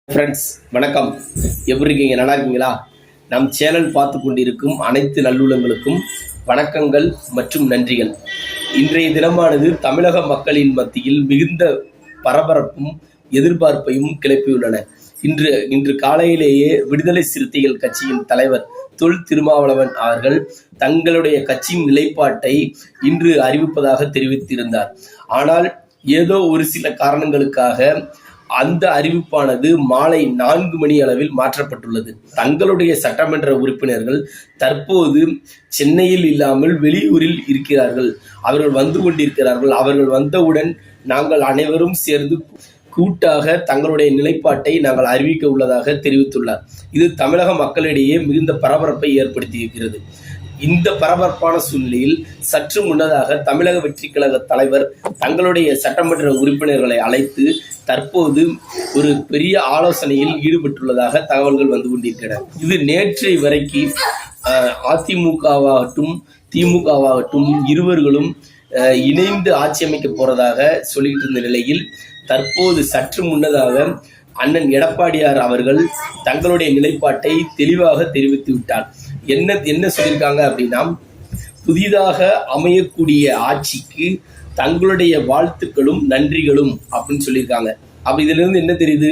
Friends வணக்கம். எப்படி இருக்கீங்க? நல்லா இருக்கீங்களா? நம் சேனல் பார்த்து கொண்டிருக்கும் அனைத்து நல்லுள்ளங்களுக்கும் வணக்கங்கள் மற்றும் நன்றிகள். இன்றைய தினமானது தமிழக மக்களின் மத்தியில் மிகுந்த பரபரப்பும் எதிர்பார்ப்பையும் கிளப்பியுள்ளன. இன்று காலையிலேயே விடுதலை சிறுத்தைகள் கட்சியின் தலைவர் தொல் திருமாவளவன் அவர்கள் தங்களுடைய கட்சியின் நிலைப்பாட்டை இன்று அறிவிப்பதாக தெரிவித்திருந்தார். ஆனால் ஏதோ ஒரு சில காரணங்களுக்காக அந்த அறிவிப்பானது மாலை 4 மணி அளவில் மாற்றப்பட்டுள்ளது. தங்களுடைய சட்டமன்ற உறுப்பினர்கள் தற்போது சென்னையில் இல்லாமல் வெளியூரில் இருக்கிறார்கள். அவர்கள் வந்து கொண்டிருக்கிறார்கள். அவர்கள் வந்தவுடன் நாங்கள் அனைவரும் சேர்ந்து கூட்டாக தங்களுடைய நிலைப்பாட்டை நாங்கள் அறிவிக்க உள்ளதாக தெரிவித்துள்ளார். இது தமிழக மக்களிடையே மிகுந்த பரபரப்பை ஏற்படுத்தியிருக்கிறது. இந்த பரபரப்பான சூழ்நிலையில் சற்று முன்னதாக தமிழக வெற்றி கழக தலைவர் தங்களுடைய சட்டமன்ற உறுப்பினர்களை அழைத்து தற்போது ஒரு பெரிய ஆலோசனையில் ஈடுபட்டுள்ளதாக தகவல்கள் வந்து கொண்டிருக்கின்றன. இது நேற்றை வரைக்கு அதிமுகவாகட்டும் திமுகவாகட்டும் இருவர்களும் இணைந்து ஆட்சி அமைக்க போறதாக சொல்லிட்டு இருந்த நிலையில் தற்போது சற்று முன்னதாக அண்ணன் எடப்பாடியார் அவர்கள் தங்களுடைய நிலைப்பாட்டை தெளிவாக தெரிவித்து விட்டார். என்ன சொல்லியிருக்காங்க அப்படின்னா, புதிதாக அமையக்கூடிய ஆட்சிக்கு தங்களுடைய வாழ்த்துக்களும் நன்றிகளும் அப்படின்னு சொல்லியிருக்காங்க. அப்ப இதுல இருந்து என்ன தெரியுது?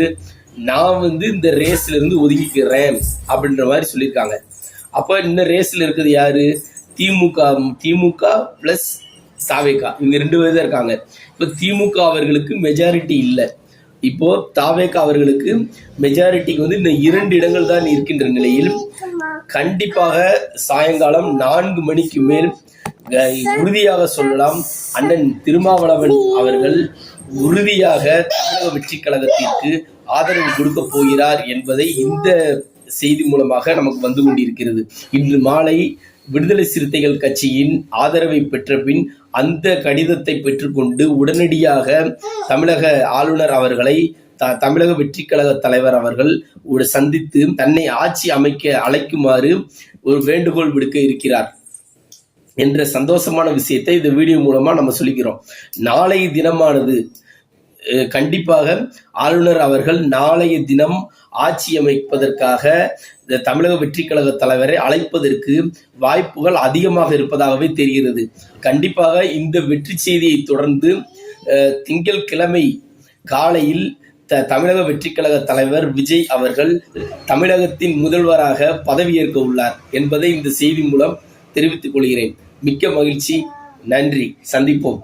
நான் இந்த ரேஸ்ல இருந்து ஒதுங்கிக்கிறேன் அப்படின்ற மாதிரி சொல்லியிருக்காங்க. அப்ப இந்த ரேஸ்ல இருக்குது யாரு? திமுக பிளஸ் தாவேகா, இவங்க 2 பேர் தான் இருக்காங்க. இப்ப திமுக அவர்களுக்கு மெஜாரிட்டி இல்லை. இப்போ தாவேகா அவர்களுக்கு மெஜாரிட்டிக்கு இன்னும் 2 இடங்கள் தான் இருக்கின்ற நிலையில் கண்டிப்பாக சாயங்காலம் 4 மணிக்கு மேல் உறுதியாக சொல்லலாம், அண்ணன் திருமாவளவன் அவர்கள் உறுதியாக தமிழக வெற்றி கழகத்திற்கு ஆதரவு கொடுக்க போகிறார் என்பதை இந்த செய்தி மூலமாக நமக்கு வந்து கொண்டிருக்கிறது. இன்று மாலை விடுதலை சிறுத்தைகள் கட்சியின் ஆதரவை பெற்ற பின் அந்த கடிதத்தை பெற்றுக்கொண்டு உடனடியாக தமிழக ஆளுநர் அவர்களை தமிழக வெற்றி கழக தலைவர் அவர்கள் சந்தித்து தன்னை ஆட்சி அமைக்க அழைக்குமாறு ஒரு வேண்டுகோள் விடுக்க இருக்கிறார் என்ற சந்தோஷமான விஷயத்தை இந்த வீடியோ மூலமா நம்ம சொல்லிக்கிறோம். நாளைய தினமானது கண்டிப்பாக ஆளுநர் அவர்கள் நாளைய தினம் ஆட்சி அமைப்பதற்காக தமிழக வெற்றி கழக தலைவரை அழைப்பதற்கு வாய்ப்புகள் அதிகமாக இருப்பதாகவே தெரிகிறது. கண்டிப்பாக இந்த வெற்றி செய்தியை தொடர்ந்து திங்கட்கிழமை காலையில் தமிழக வெற்றி கழக தலைவர் விஜய் அவர்கள் தமிழகத்தின் முதல்வராக பதவியேற்க உள்ளார் என்பதை இந்த செய்தி மூலம் தெரிவித்துக் கொள்கிறேன். மிக்க மகிழ்ச்சி. நன்றி. சந்திப்போம்.